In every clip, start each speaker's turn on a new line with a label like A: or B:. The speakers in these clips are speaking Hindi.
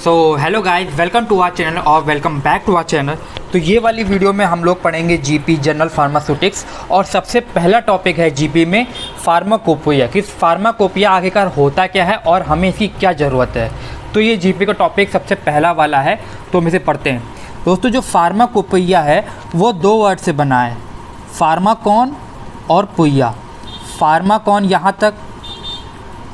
A: So hello guys, welcome to our channel और welcome back to our channel. तो ये वाली वीडियो में हम लोग पढ़ेंगे जीपी जनरल फार्मास्यूटिक्स और सबसे पहला टॉपिक है जीपी में फार्माकोपिया कि फार्माकोपिया आखिरकार होता क्या है और हमें इसकी क्या ज़रूरत है। तो ये जीपी का टॉपिक सबसे पहला वाला है, तो हम इसे पढ़ते हैं। दोस्तों, जो फार्माकोपिया है वो दो वर्ड से बना है, फार्माकॉन और पुइया। फार्माकॉन यहाँ तक,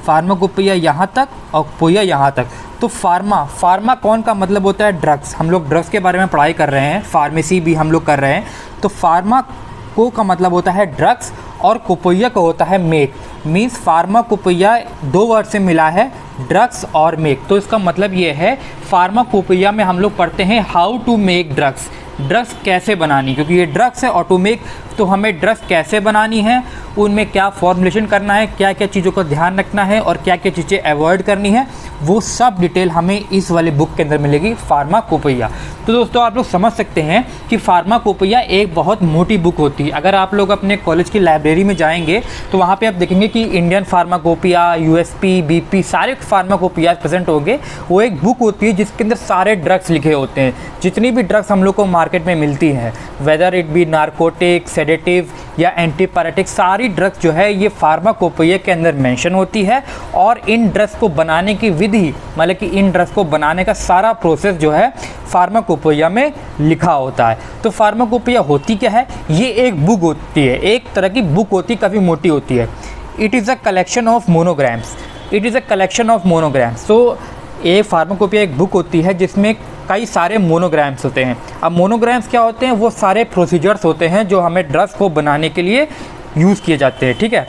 A: फार्माकोपिया यहाँ तक और पुइया यहाँ तक। तो फार्माकॉन का मतलब होता है ड्रग्स। हम लोग ड्रग्स के बारे में पढ़ाई कर रहे हैं, फार्मेसी भी हम लोग कर रहे हैं। तो फार्माको का मतलब होता है ड्रग्स और कोपिया का होता है मेक। मीन्स फार्माकोपिया दो वर्ड से मिला है, ड्रग्स और मेक। तो इसका मतलब ये है फार्माकोपिया में हम लोग पढ़ते हैं how to make drugs, drugs कैसे बनानी, क्योंकि ये ड्रग्स है और टू मेक, तो हमें ड्रग्स कैसे बनानी है, उनमें क्या फॉर्मुलेशन करना है, क्या क्या चीज़ों का ध्यान रखना है और क्या क्या चीज़ें अवॉइड करनी है, वो सब डिटेल हमें इस वाले बुक के अंदर मिलेगी, फार्माकोपिया। तो दोस्तों, आप लोग समझ सकते हैं कि फार्माकोपिया एक बहुत मोटी बुक होती है। अगर आप लोग अपने कॉलेज की लाइब्रेरी में जाएंगे तो वहाँ पे आप देखेंगे कि इंडियन फार्माकोपिया, यूएसपी, बीपी सारे फार्माकोपिया प्रेजेंट होंगे। वो एक बुक होती है जिसके अंदर सारे ड्रग्स लिखे होते हैं, जितनी भी ड्रग्स हम लोग को मार्केट में मिलती हैं, whether it be narcotic, sedative या एंटीपायरेटिक, सारी ड्रग्स जो है ये फार्माकोपिया के अंदर मेंशन होती है। और इन ड्रग्स को बनाने की विधि, मतलब कि इन ड्रग्स को बनाने का सारा प्रोसेस जो है फार्माकोपिया में लिखा होता है। तो फार्माकोपिया होती क्या है? ये एक बुक होती है, एक तरह की बुक होती है, काफ़ी मोटी होती है। It is a collection of monographs, it is a collection of monographs. तो ये फार्माकोपिया एक बुक होती है जिसमें कई सारे मोनोग्राम्स होते हैं। अब मोनोग्राम्स क्या होते हैं? वो सारे प्रोसीजर्स होते हैं जो हमें ड्रग्स को बनाने के लिए यूज़ किए जाते हैं। ठीक है,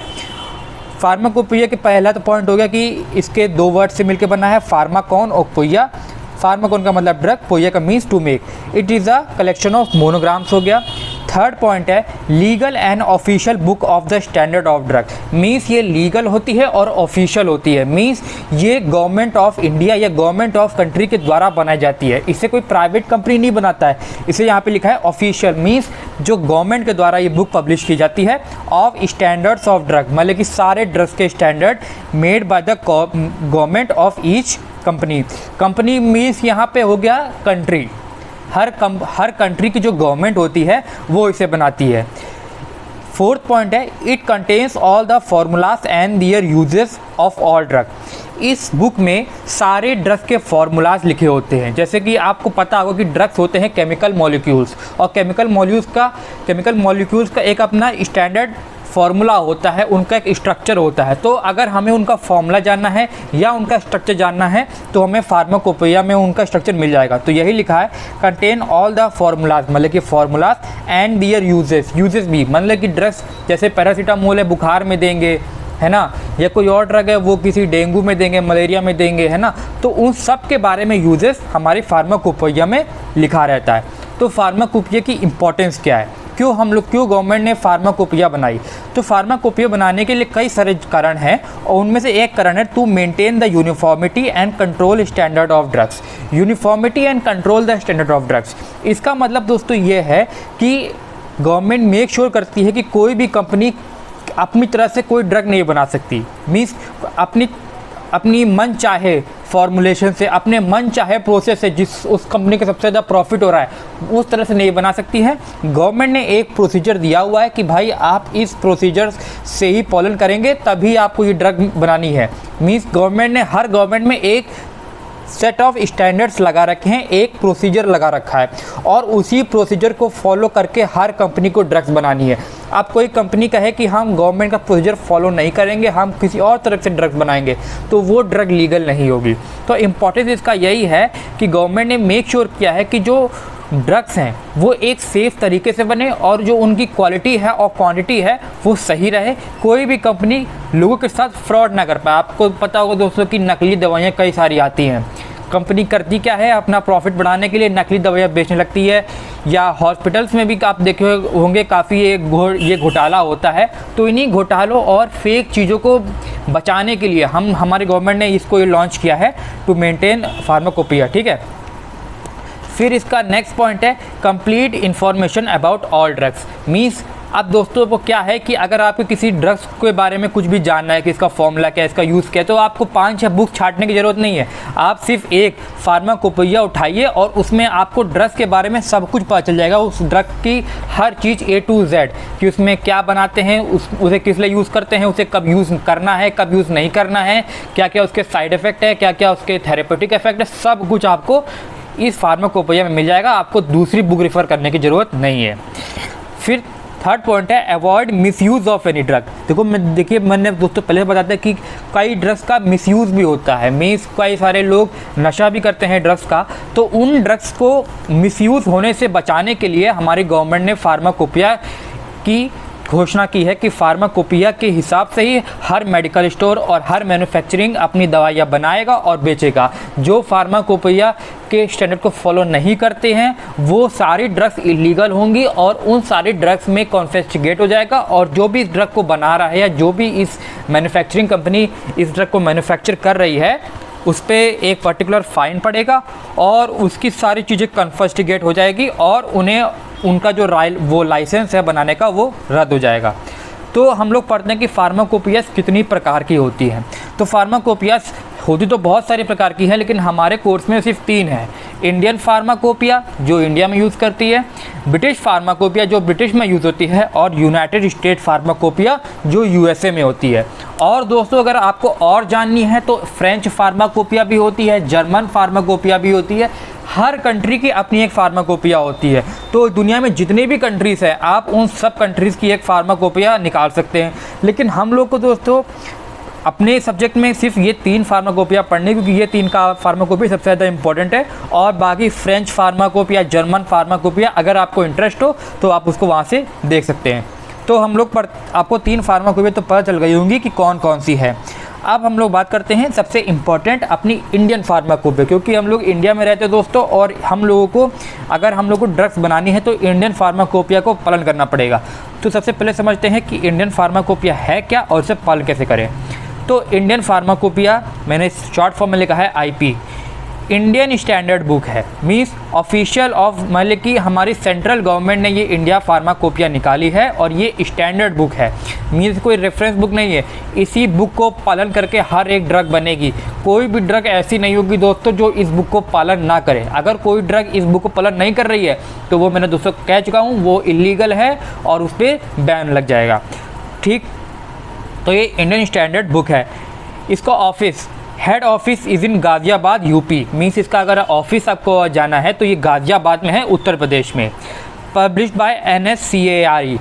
A: फार्माकोपिया के पहला तो पॉइंट हो गया कि इसके दो वर्ड से मिलकर बना है, फार्माकॉन और पुइया। फार्माकॉन का मतलब ड्रग, पुइया का means to make. It is a collection of monographs हो गया। थर्ड पॉइंट है legal and official book of the standard of drug. Means ये लीगल होती है और ऑफिशियल होती है। मीन्स ये गवर्नमेंट ऑफ इंडिया या गवर्नमेंट ऑफ कंट्री के द्वारा बनाई जाती है। इसे कोई प्राइवेट कंपनी नहीं बनाता है। इसे यहाँ पे लिखा है ऑफिशियल, मीन्स जो गवर्नमेंट के द्वारा ये बुक पब्लिश की जाती है। ऑफ स्टैंडर्ड्स ऑफ ड्रग, मतलब कि सारे ड्रग्स के standard made by the government of each company. Company means यहाँ पे हो गया कंट्री, हर कंट्री की जो गवर्नमेंट होती है वो इसे बनाती है। फोर्थ पॉइंट है it contains all the formulas and their uses of all drug. इस बुक में सारे ड्रग्स के फार्मूलाज लिखे होते हैं। जैसे कि आपको पता होगा कि ड्रग्स होते हैं केमिकल मॉलिक्यूल्स, और केमिकल मॉलिक्यूल्स का एक अपना स्टैंडर्ड फार्मूला होता है, उनका एक स्ट्रक्चर होता है। तो अगर हमें उनका फार्मूला जानना है या उनका स्ट्रक्चर जानना है तो हमें फार्माकोपिया में उनका स्ट्रक्चर मिल जाएगा। तो यही लिखा है कंटेन ऑल द फार्मूलाज, मतलब कि फार्मूलाज एंड दियर यूजेस भी, मतलब कि ड्रग्स जैसे पैरासीटामोल है बुखार में देंगे, है ना, या कोई और ड्रग है वो किसी डेंगू में देंगे, मलेरिया में देंगे, है ना। तो उन सब के बारे में यूजेस हमारी फार्माकोपिया में लिखा रहता है। तो फार्माकोपिया की इम्पोर्टेंस क्या है, क्यों गवर्नमेंट ने फार्माकोपिया बनाई? तो फार्माकोपिया बनाने के लिए कई सारे कारण हैं और उनमें से एक कारण है to maintain the uniformity and control standard of drugs. Uniformity and control the standard of drugs, इसका मतलब दोस्तों ये है कि गवर्नमेंट मेक श्योर करती है कि कोई भी कंपनी अपनी तरह से कोई ड्रग नहीं बना सकती। मीन्स अपनी मन चाहे फॉर्मुलेशन से, अपने मन चाहे प्रोसेस से, जिस उस कंपनी का सबसे ज़्यादा प्रॉफिट हो रहा है उस तरह से नहीं बना सकती है। गवर्नमेंट ने एक प्रोसीजर दिया हुआ है कि भाई आप इस प्रोसीजर से ही पालन करेंगे तभी आपको ये ड्रग बनानी है। मीन्स हर गवर्नमेंट में एक सेट ऑफ स्टैंडर्ड्स लगा रखे हैं, एक प्रोसीजर लगा रखा है और उसी प्रोसीजर को फॉलो करके हर कंपनी को ड्रग्स बनानी है। अब कोई कंपनी कहे कि हम गवर्नमेंट का प्रोसीजर फॉलो नहीं करेंगे, हम किसी और तरह से ड्रग्स बनाएंगे, तो वो ड्रग लीगल नहीं होगी। तो इम्पोर्टेंस इसका यही है कि गवर्नमेंट ने मेक श्योर किया है कि जो ड्रग्स हैं वो एक सेफ़ तरीके से बने और जो उनकी क्वालिटी है और क्वांटिटी है वो सही रहे। कोई भी कंपनी लोगों के साथ फ्रॉड ना कर पाए। आपको पता होगा दोस्तों कि नकली दवाइयाँ कई सारी आती हैं। कंपनी करती क्या है, अपना प्रॉफिट बढ़ाने के लिए नकली दवाइयाँ बेचने लगती है। या हॉस्पिटल्स में भी आप देखे होंगे काफ़ी ये घोटाला होता है। तो इन्हीं घोटालों और फेक चीज़ों को बचाने के लिए हमारे गवर्नमेंट ने इसको ये लॉन्च किया है टू मेंटेन फार्माकोपिया। ठीक है, फिर इसका नेक्स्ट पॉइंट है complete information about all drugs. Means अब दोस्तों वो क्या है कि अगर आपको किसी ड्रग्स के बारे में कुछ भी जानना है कि इसका फॉर्मूला क्या है, इसका यूज़ क्या है, तो आपको 5-6 बुक छांटने की ज़रूरत नहीं है। आप सिर्फ एक फार्माकोपिया उठाइए और उसमें आपको ड्रग्स के बारे में सब कुछ पता चल जाएगा। उस ड्रग की हर चीज़ A to Z कि उसमें क्या बनाते हैं, उसे किस लिए यूज़ करते हैं, उसे कब यूज़ करना है, कब यूज़ नहीं करना है, क्या क्या उसके साइड इफ़ेक्ट है, क्या क्या उसके थेरेपेटिक इफेक्ट है, सब कुछ आपको इस फार्माकोपिया में मिल जाएगा। आपको दूसरी बुक रेफ़र करने की ज़रूरत नहीं है। फिर थर्ड पॉइंट है avoid misuse of any drug. देखिए मैंने दोस्तों पहले बताया था कि कई ड्रग्स का मिसयूज़ भी होता है, मीन्स कई सारे लोग नशा भी करते हैं ड्रग्स का। तो उन ड्रग्स को मिसयूज़ होने से बचाने के लिए हमारी गवर्नमेंट ने फार्माकोपिया की घोषणा की है कि फार्माकोपिया के हिसाब से ही हर मेडिकल स्टोर और हर मैन्युफैक्चरिंग अपनी दवाइयाँ बनाएगा और बेचेगा। जो फार्माकोपिया के स्टैंडर्ड को फॉलो नहीं करते हैं वो सारी ड्रग्स इलीगल होंगी और उन सारी ड्रग्स में कॉन्फिस्केट हो जाएगा, और जो भी इस ड्रग को बना रहा है या जो भी इस मैन्युफैक्चरिंग कंपनी इस ड्रग को मैन्युफैक्चर कर रही है उस पर एक पर्टिकुलर फ़ाइन पड़ेगा और उसकी सारी चीज़ें कॉन्फिस्केट हो जाएगी और उन्हें उनका जो वो लाइसेंस है बनाने का वो रद्द हो जाएगा। तो हम लोग पढ़ते हैं कि फार्माकोपियास कितनी प्रकार की होती हैं। तो फार्माकोपियास होती तो बहुत सारी प्रकार की है, लेकिन हमारे कोर्स में सिर्फ 3 है। इंडियन फार्माकोपिया जो इंडिया में यूज़ करती है, ब्रिटिश फार्माकोपिया जो ब्रिटिश में यूज़ होती है, और यूनाइटेड स्टेट फार्माकोपिया जो यूएसए में होती है। और दोस्तों अगर आपको और जाननी है तो फ्रेंच फार्माकोपिया भी होती है, जर्मन फार्माकोपिया भी होती है। हर कंट्री की अपनी एक फार्माकोपिया होती है। तो दुनिया में जितने भी कंट्रीज़ हैं आप उन सब कंट्रीज़ की एक फार्माकोपिया निकाल सकते हैं। लेकिन हम लोग को दोस्तों अपने सब्जेक्ट में सिर्फ ये 3 फार्माकोपिया पढ़ने, क्योंकि ये 3 का फार्माकोपिया सबसे ज़्यादा इंपॉर्टेंट है। और बाकी फ्रेंच फार्माकोपिया, जर्मन फार्माकोपिया अगर आपको इंटरेस्ट हो तो आप उसको वहाँ से देख सकते हैं। तो हम लोग आपको 3 फार्माकोपिया तो पता चल गई होंगी कि कौन कौन सी है। अब हम लोग बात करते हैं सबसे इम्पॉर्टेंट अपनी इंडियन फार्माकोपिया, क्योंकि हम लोग इंडिया में रहते हैं दोस्तों, और हम लोगों को अगर हम लोग को ड्रग्स बनानी है तो इंडियन फार्माकोपिया को पालन करना पड़ेगा। तो सबसे पहले समझते हैं कि इंडियन फार्माकोपिया है क्या और इसे पालन कैसे करें। तो इंडियन फार्माकोपिया मैंने शॉर्ट फॉर्म में लिखा है IP, इंडियन स्टैंडर्ड बुक है, मीन्स ऑफिशियल ऑफ, मतलब कि हमारी सेंट्रल गवर्नमेंट ने ये इंडिया फार्माकोपिया निकाली है और ये स्टैंडर्ड बुक है, मीन्स कोई रेफरेंस बुक नहीं है। इसी बुक को पालन करके हर एक ड्रग बनेगी। कोई भी ड्रग ऐसी नहीं होगी दोस्तों जो इस बुक को पालन ना करे। अगर कोई ड्रग इस बुक को पालन नहीं कर रही है तो वो मैंने दोस्तों कह चुका हूँ वो इलीगल है और उस पर बैन लग जाएगा। ठीक, तो ये इंडियन स्टैंडर्ड बुक है। इसका office, head office is in Ghaziabad UP, means इसका अगर ऑफिस आपको जाना है तो ये गाज़ियाबाद में है उत्तर प्रदेश में। Published by NSCARE।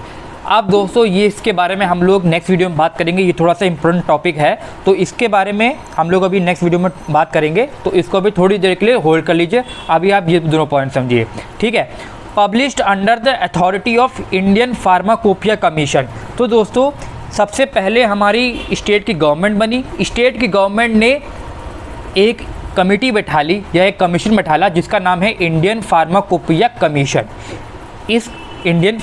A: अब दोस्तों ये इसके बारे में हम लोग नेक्स्ट वीडियो में बात करेंगे, ये थोड़ा सा इंपॉर्टेंट टॉपिक है तो इसके बारे में हम लोग अभी नेक्स्ट वीडियो में बात करेंगे। तो इसको अभी थोड़ी देर के लिए होल्ड कर लीजिए, अभी आप ये दोनों पॉइंट समझिए, ठीक है। Published under the authority of Indian pharmacopoeia commission. तो दोस्तों सबसे पहले हमारी स्टेट की गवर्नमेंट बनी। स्टेट की गवर्नमेंट ने एक कमेटी बैठा ली या एक कमीशन बैठाला जिसका नाम है इंडियन फार्माकोपिया कमीशन। इस इंडियन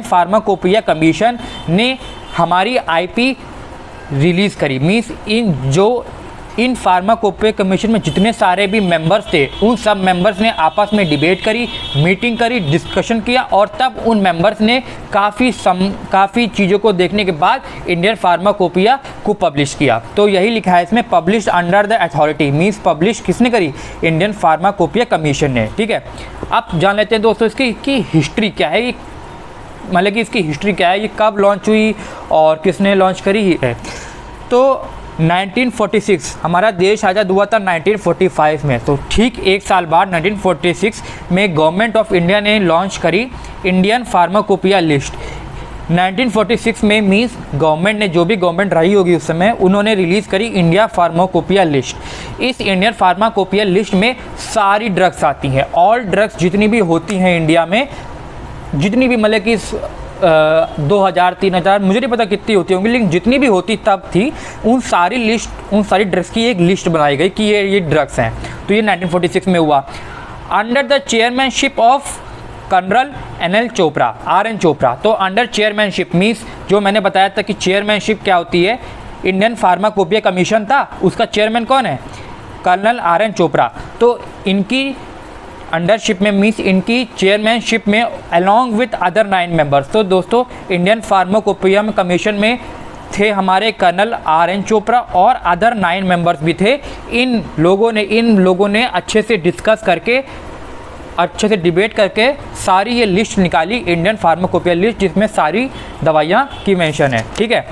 A: फार्माकोपिया कमीशन ने हमारी IP रिलीज़ करी, मीन्स इन फार्माकोपिया कमीशन में जितने सारे भी मेंबर्स थे उन सब मेंबर्स ने आपस में डिबेट करी, मीटिंग करी, डिस्कशन किया और तब उन मेंबर्स ने काफ़ी चीज़ों को देखने के बाद इंडियन फार्माकोपिया को पब्लिश किया। तो यही लिखा है इसमें, publish under the authority, means publish किसने करी, इंडियन फार्माकोपिया कमीशन ने, ठीक है। अब जान लेते हैं दोस्तों इसकी हिस्ट्री क्या है, मतलब कि इसकी हिस्ट्री क्या है, ये कब लॉन्च हुई और किसने लॉन्च करी है। तो 1946 हमारा देश आज़ाद हुआ था 1945 में, तो ठीक एक साल बाद 1946 में गवर्नमेंट ऑफ इंडिया ने लॉन्च करी इंडियन फार्माकोपिया लिस्ट। 1946 में मीन्स गवर्नमेंट ने, जो भी गवर्नमेंट रही होगी उस समय, उन्होंने रिलीज़ करी इंडिया फार्माकोपिया लिस्ट। इस इंडियन फार्माकोपिया लिस्ट में सारी ड्रग्स आती हैं, ऑल ड्रग्स जितनी भी होती हैं इंडिया में, जितनी भी मतलब कि 2000-3000 मुझे नहीं पता कितनी होती होंगी, लेकिन जितनी भी होती तब थी, उन सारी ड्रग्स की एक लिस्ट बनाई गई कि ये ड्रग्स हैं। तो ये 1946 में हुआ under the chairmanship of colonel NL Chopra, RN Chopra. तो अंडर चेयरमैनशिप मीन्स जो मैंने बताया था कि चेयरमैनशिप क्या होती है, इंडियन फार्माकोपिया कमीशन था, उसका चेयरमैन कौन है, कर्नल RN चोपड़ा। तो इनकी अंडरशिप में मीन्स इनकी चेयरमैनशिप में अलॉन्ग विथ अदर 9 मेंबर्स। तो दोस्तों इंडियन फार्माकोपिया कमीशन में थे हमारे कर्नल RN चोपड़ा और अदर 9 मेंबर्स भी थे। इन लोगों ने अच्छे से डिस्कस करके, अच्छे से डिबेट करके सारी ये लिस्ट निकाली, इंडियन फार्माकोपिया लिस्ट, जिसमें सारी दवाइयाँ की मेंशन है। ठीक है,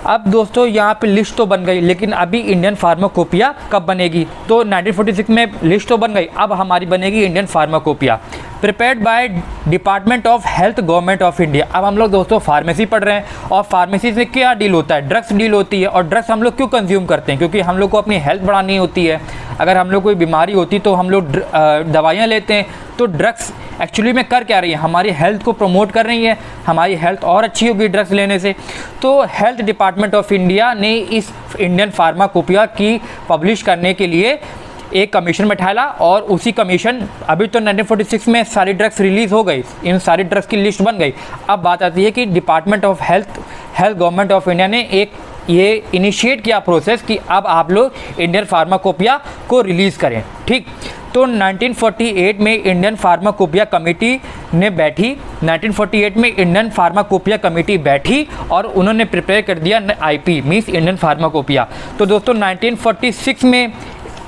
A: अब दोस्तों यहाँ पे लिस्ट तो बन गई, लेकिन अभी इंडियन फार्माकोपिया कब बनेगी? तो 1946 में लिस्ट तो बन गई, अब हमारी बनेगी Indian pharmacopoeia, prepared by department of health, government of India. अब हम लोग दोस्तों फार्मेसी पढ़ रहे हैं और फार्मेसी से क्या डील होता है? ड्रग्स डील होती है। और ड्रग्स हम लोग क्यों कंज्यूम करते हैं? क्योंकि हम लोग को अपनी हेल्थ बढ़ानी होती है। अगर हम लोग कोई बीमारी होती तो हम लोग दवाइयाँ लेते हैं। तो ड्रग्स एक्चुअली में कर क्या रही है? हमारी हेल्थ को प्रमोट कर रही है, हमारी हेल्थ और अच्छी होगी ड्रग्स लेने से। तो हेल्थ डिपार्टमेंट ऑफ इंडिया ने इस इंडियन फार्माकोपिया की पब्लिश करने के लिए एक कमीशन बैठाया और उसी कमीशन, अभी तो 1946 में सारी ड्रग्स रिलीज़ हो गई, इन सारी ड्रग्स की लिस्ट बन गई। अब बात आती है कि department of health government of India ने एक ये इनिशिएट किया प्रोसेस कि अब आप लोग इंडियन फार्माकोपिया को रिलीज़ करें। ठीक, तो 1948 में इंडियन फार्माकोपिया कमेटी ने बैठी, 1948 में इंडियन फार्माकोपिया कमेटी बैठी और उन्होंने प्रिपेयर कर दिया IP मीन्स इंडियन फार्माकोपिया। तो दोस्तों 1946 में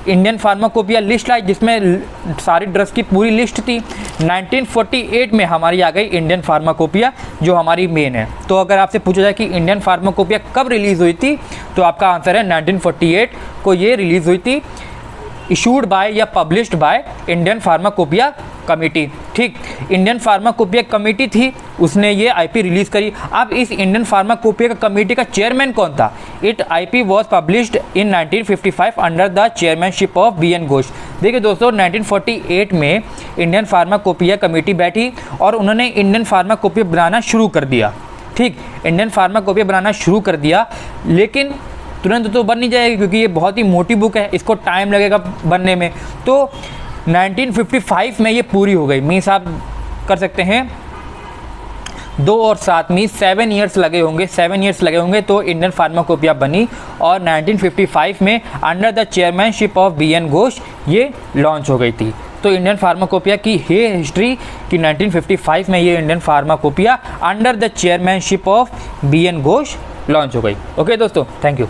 A: इंडियन फार्माकोपिया लिस्ट आई, जिसमें सारी ड्रग्स की पूरी लिस्ट थी। 1948 में हमारी आ गई इंडियन फार्माकोपिया, जो हमारी मेन है। तो अगर आपसे पूछा जाए कि इंडियन फार्माकोपिया कब रिलीज़ हुई थी, तो आपका आंसर है 1948 को ये रिलीज़ हुई थी, इशूड बाय या published by Indian pharmacopoeia committee. ठीक, इंडियन फार्माकोपिया कमेटी थी, उसने ये IP रिलीज़ करी। अब इस इंडियन फार्माकोपिया कमेटी का चेयरमैन कौन था? It IP was published in 1955 under the chairmanship of BN Ghosh. देखिए दोस्तों 1948 में इंडियन फार्माकोपिया कमेटी बैठी और उन्होंने इंडियन फार्माकोपिया बनाना शुरू कर दिया। ठीक, इंडियन फार्माकोपिया बनाना शुरू कर दिया, लेकिन तुरंत तो बन नहीं जाएगी क्योंकि ये बहुत ही मोटी बुक है, इसको टाइम लगेगा बनने में। तो 1955 में ये पूरी हो गई, मीन्स आप कर सकते हैं 2 और 7 मीन्स 7 ईयर्स लगे होंगे, 7 ईयर्स लगे होंगे तो इंडियन फार्माकोपिया बनी। और 1955 में under the chairmanship of BN Ghosh ये लॉन्च हो गई थी। तो इंडियन फार्माकोपिया की ये हिस्ट्री कि 1955 में ये Indian pharmacopoeia under the chairmanship of BN Ghosh launch हो गई। ओके दोस्तों, थैंक यू।